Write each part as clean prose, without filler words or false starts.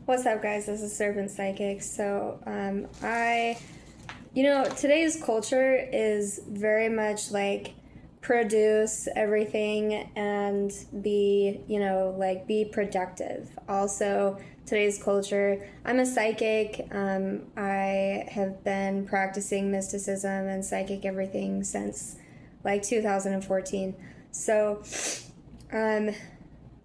What's up, guys? This is Servant Psychic. Today's culture is very much like produce everything and be productive. Also, today's culture, I'm a psychic. I have been practicing mysticism and psychic everything since like 2014. So,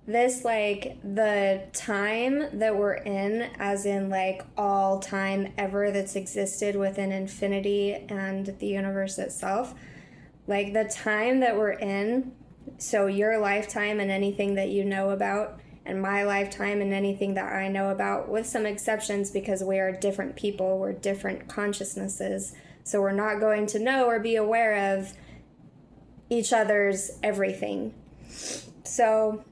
this the time that we're in, as in like all time ever that's existed within infinity and the universe itself, like the time that we're in, so your lifetime and anything that you know about, and my lifetime and anything that I know about, with some exceptions because we are different people, we're different consciousnesses, so we're not going to know or be aware of each other's everything. So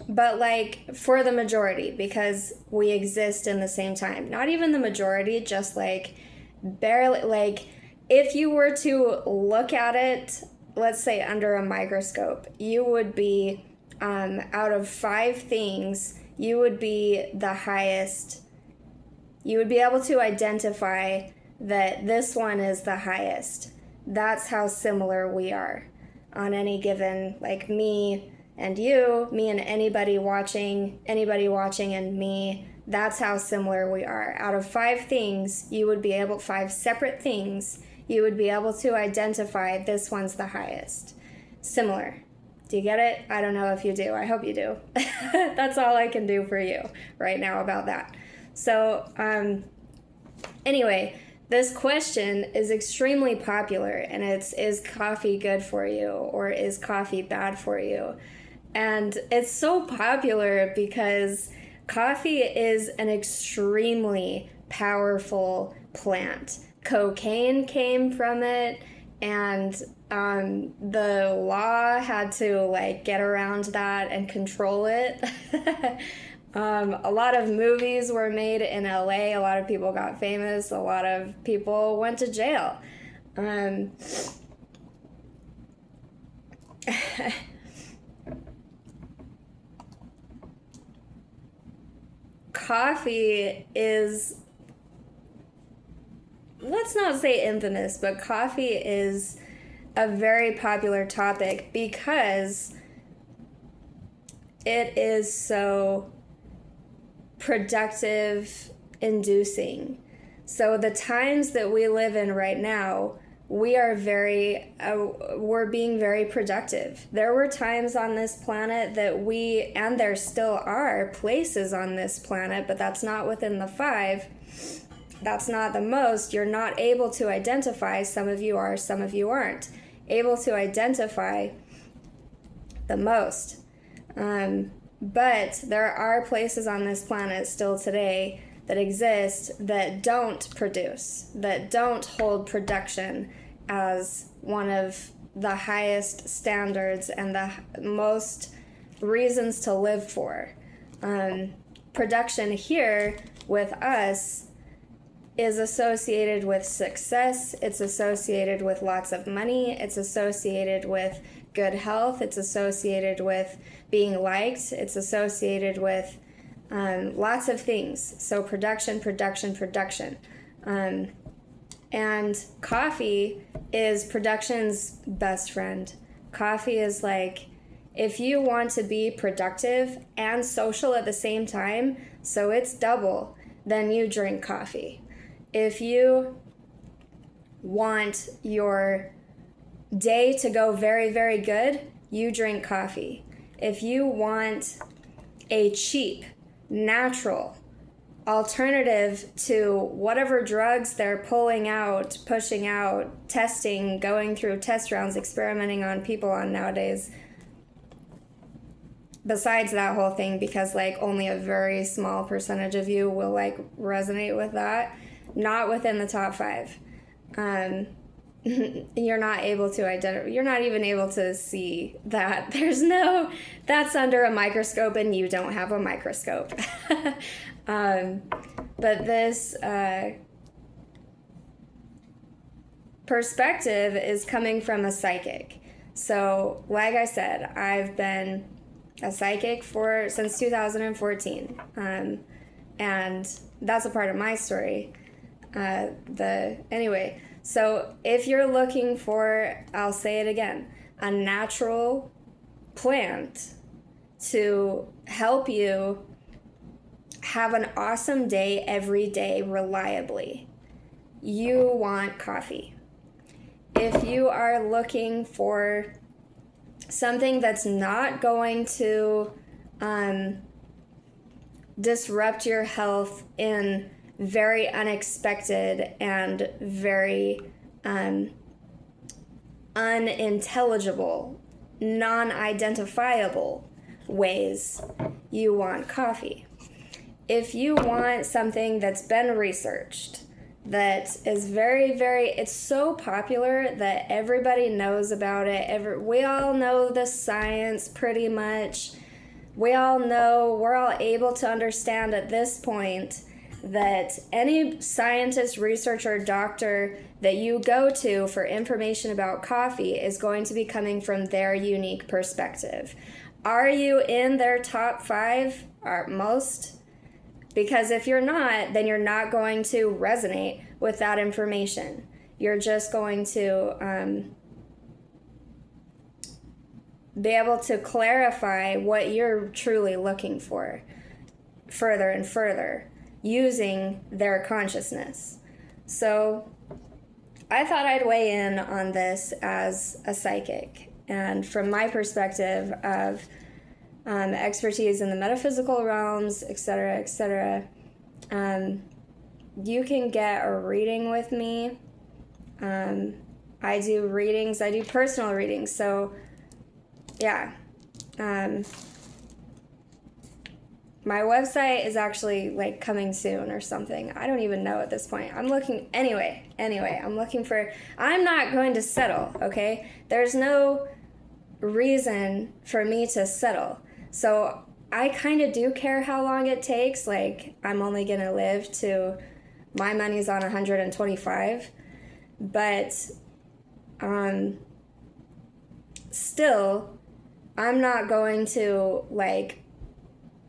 but like for the majority, because we exist in the same time, not even the majority, just like barely, like if you were to look at it, let's say under a microscope, you would be out of 5 things, you would be the highest. You would be able to identify that this one is the highest. That's how similar we are on any given, like me and you, me and anybody watching and me, that's how similar we are. Out of 5 things, 5 separate things, you would be able to identify this one's the highest. Similar. Do you get it? I don't know if you do. I hope you do. That's all I can do for you right now about that. So, anyway, this question is extremely popular, and it's, is coffee good for you, or is coffee bad for you? And it's so popular because coffee is an extremely powerful plant. Cocaine came from it, and the law had to like get around that and control it. A lot of movies were made in LA. A lot of people got famous. A lot of people went to jail. Coffee is, let's not say infamous, but coffee is a very popular topic because it is so productive inducing. So the times that we live in right now, we're being very productive. There were times on this planet that and there still are places on this planet, but that's not within the 5. That's not the most. You're not able to identify. Some of you are, some of you aren't able to identify the most. But there are places on this planet still today that exist that don't produce, that don't hold production as one of the highest standards and the most reasons to live for. Production here with us is associated with success, it's associated with lots of money, it's associated with good health, it's associated with being liked, it's associated with lots of things. So production. And coffee is production's best friend. Coffee is like, if you want to be productive and social at the same time, so it's double, then you drink coffee. If you want your day to go very, very good, you drink coffee. If you want a cheap, natural alternative to whatever drugs they're pushing out, testing, going through test rounds, experimenting on people on nowadays, besides that whole thing, because like only a very small percentage of you will like resonate with that, not within the top 5. You're not able to identify, you're not even able to see that. That's under a microscope and you don't have a microscope. But this perspective is coming from a psychic. So, like I said, I've been a psychic since 2014, and that's a part of my story. Anyway, so if you're looking for, I'll say it again, a natural plant to help you have an awesome day every day reliably, you want coffee. If you are looking for something that's not going to disrupt your health in very unexpected and very unintelligible, non-identifiable ways, you want coffee. If you want something that's been researched, that is very, very, it's so popular that everybody knows about it. We all know the science pretty much. We all know, we're all able to understand at this point that any scientist, researcher, doctor that you go to for information about coffee is going to be coming from their unique perspective. Are you in their top 5 or most? Because if you're not, then you're not going to resonate with that information. You're just going to be able to clarify what you're truly looking for further and further using their consciousness. So I thought I'd weigh in on this as a psychic, and from my perspective of expertise in the metaphysical realms, etc., you can get a reading with me. I do readings, I do personal readings, so yeah. My website is actually like coming soon or something. I don't even know at this point. I'm looking, anyway, I'm not going to settle, okay? There's no reason for me to settle. So I kind of do care how long it takes. Like, I'm only going to live to, my money's on 125. But still, I'm not going to, like,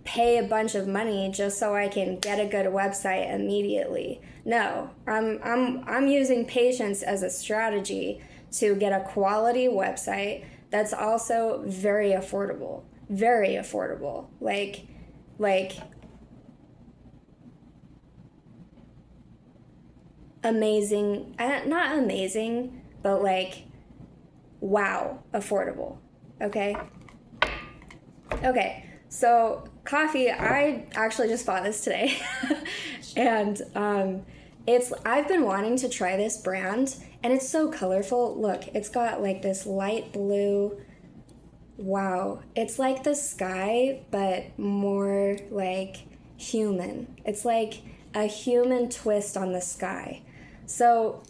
pay a bunch of money just so I can get a good website immediately. No, I'm using patience as a strategy to get a quality website that's also very affordable. Very affordable. Like amazing, not amazing, but like, wow, affordable. Okay? Okay, so coffee, I actually just bought this today. And I've been wanting to try this brand, and it's so colorful. Look, it's got like this light blue. Wow, it's like the sky, but more like human. It's like a human twist on the sky. So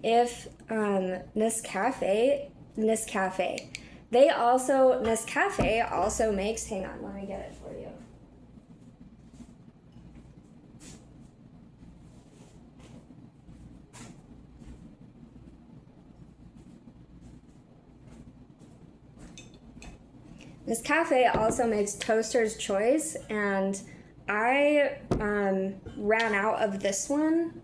if Nescafe, Nescafe also makes, hang on, let me get it for you. Nescafe also makes Toaster's Choice, and I ran out of this one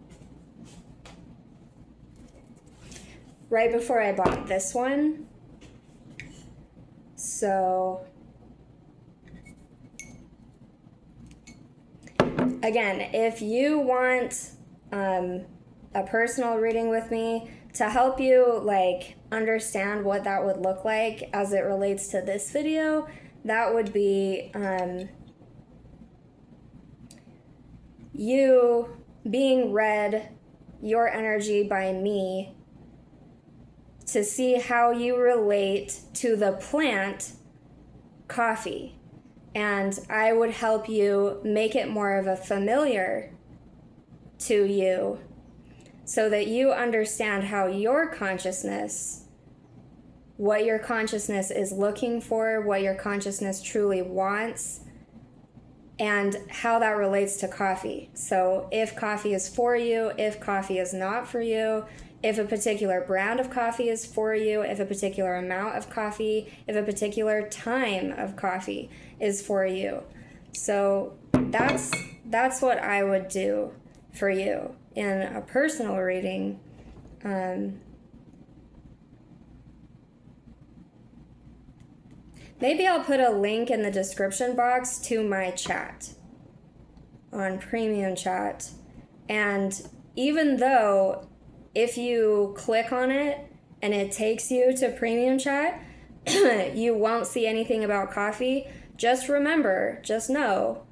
right before I bought this one. So again, if you want a personal reading with me to help you like understand what that would look like as it relates to this video, that would be you being read your energy by me to see how you relate to the plant coffee. And I would help you make it more of a familiar to you so that you understand how your consciousness, what your consciousness is looking for, what your consciousness truly wants, and how that relates to coffee. So if coffee is for you, if coffee is not for you, if a particular brand of coffee is for you, if a particular amount of coffee, if a particular time of coffee is for you. So that's what I would do for you in a personal reading. Maybe I'll put a link in the description box to my chat on Premium Chat. And even though if you click on it and it takes you to Premium Chat, you won't see anything about coffee, just remember, just know,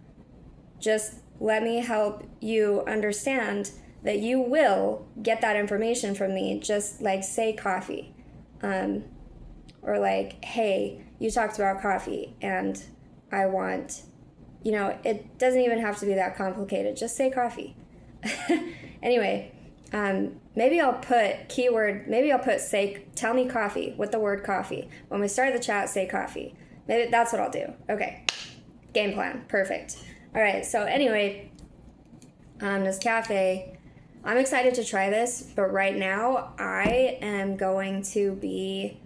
just let me help you understand that you will get that information from me. Just like say coffee. Or like, hey, you talked about coffee and I want, it doesn't even have to be that complicated. Just say coffee. Anyway, maybe I'll put say, tell me coffee with the word coffee. When we start the chat, say coffee. Maybe that's what I'll do. Okay. Game plan. Perfect. All right. So anyway, this cafe, I'm excited to try this, but right now I am going to be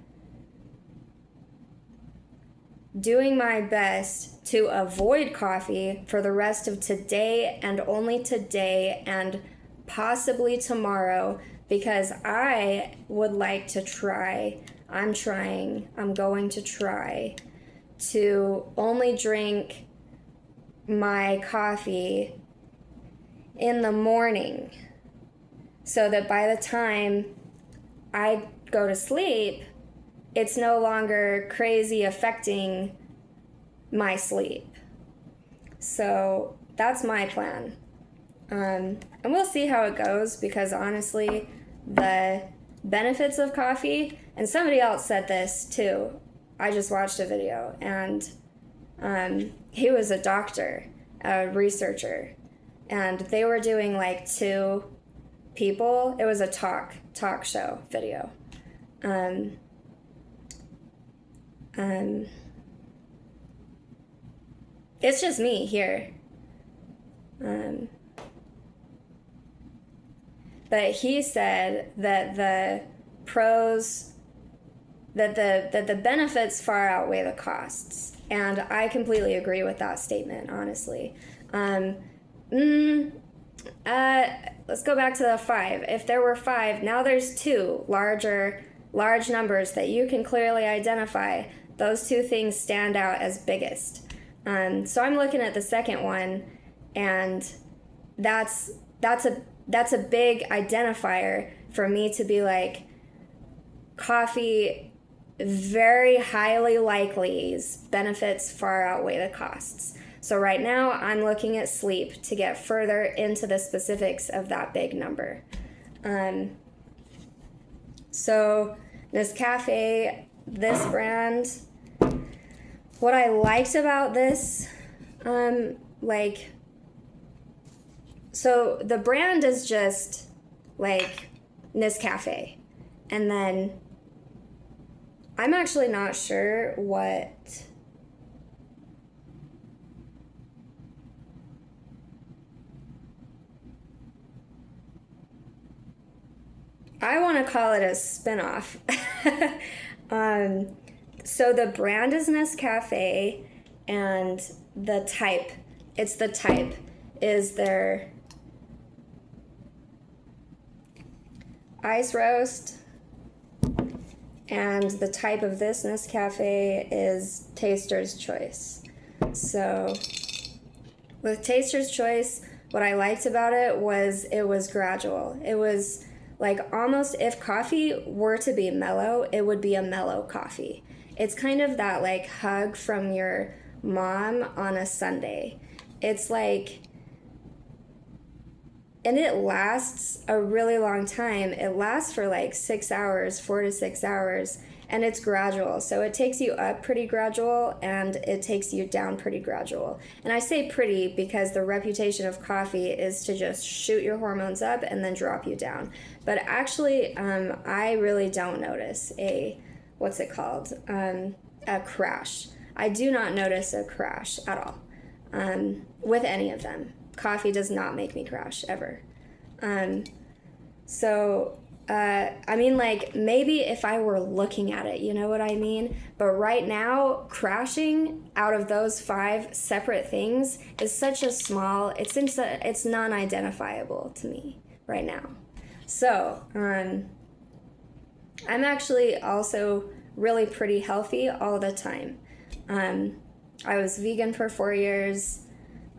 doing my best to avoid coffee for the rest of today and only today and possibly tomorrow, because I would like to try, I'm going to try to only drink my coffee in the morning so that by the time I go to sleep, it's no longer crazy affecting my sleep. So that's my plan. And we'll see how it goes, because honestly, the benefits of coffee, and somebody else said this too. I just watched a video, and he was a doctor, a researcher, and they were doing like 2 people. It was a talk show video. It's just me here. But he said that the pros, that the benefits far outweigh the costs. And I completely agree with that statement, honestly. Let's go back to the 5. If there were 5, now there's 2 large numbers that you can clearly identify. Those 2 things stand out as biggest. So I'm looking at the second one, and that's a big identifier for me to be like, coffee very highly likely benefits far outweigh the costs. So right now I'm looking at sleep to get further into the specifics of that big number. So Nescafe, this brand, what I liked about this, so the brand is just like Nescafe, and then I'm actually not sure what I want to call it a spinoff. So the brand is Nescafe, and the type is their ice roast, and the type of this Nescafe is Taster's Choice. So with Taster's Choice, what I liked about it was gradual. It was like almost, if coffee were to be mellow, it would be a mellow coffee. It's kind of that like hug from your mom on a Sunday. It's like, and it lasts a really long time. It lasts for like 6 hours, 4 to 6 hours, and it's gradual. So it takes you up pretty gradual, and it takes you down pretty gradual. And I say pretty because the reputation of coffee is to just shoot your hormones up and then drop you down. But actually, I really don't notice a crash. I do not notice a crash at all with any of them. Coffee does not make me crash ever. So I mean, like, maybe if I were looking at it, you know what I mean? But right now, crashing out of those 5 separate things is such a small, it's non-identifiable to me right now. So, I'm actually also really pretty healthy all the time. I was vegan for 4 years.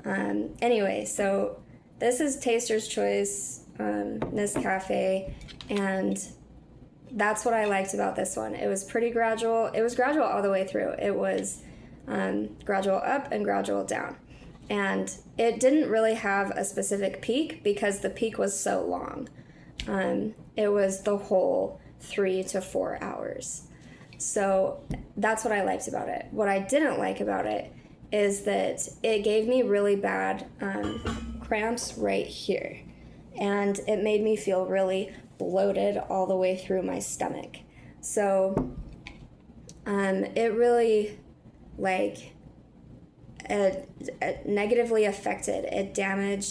Anyway, so this is Taster's Choice Nescafe, and that's what I liked about this one. It was pretty gradual. It was gradual all the way through. It was gradual up and gradual down. And it didn't really have a specific peak because the peak was so long. It was the whole 3 to 4 hours. So that's what I liked about it. What I didn't like about it is that it gave me really bad cramps right here. And it made me feel really bloated all the way through my stomach. So it really, like, it negatively affected. It damaged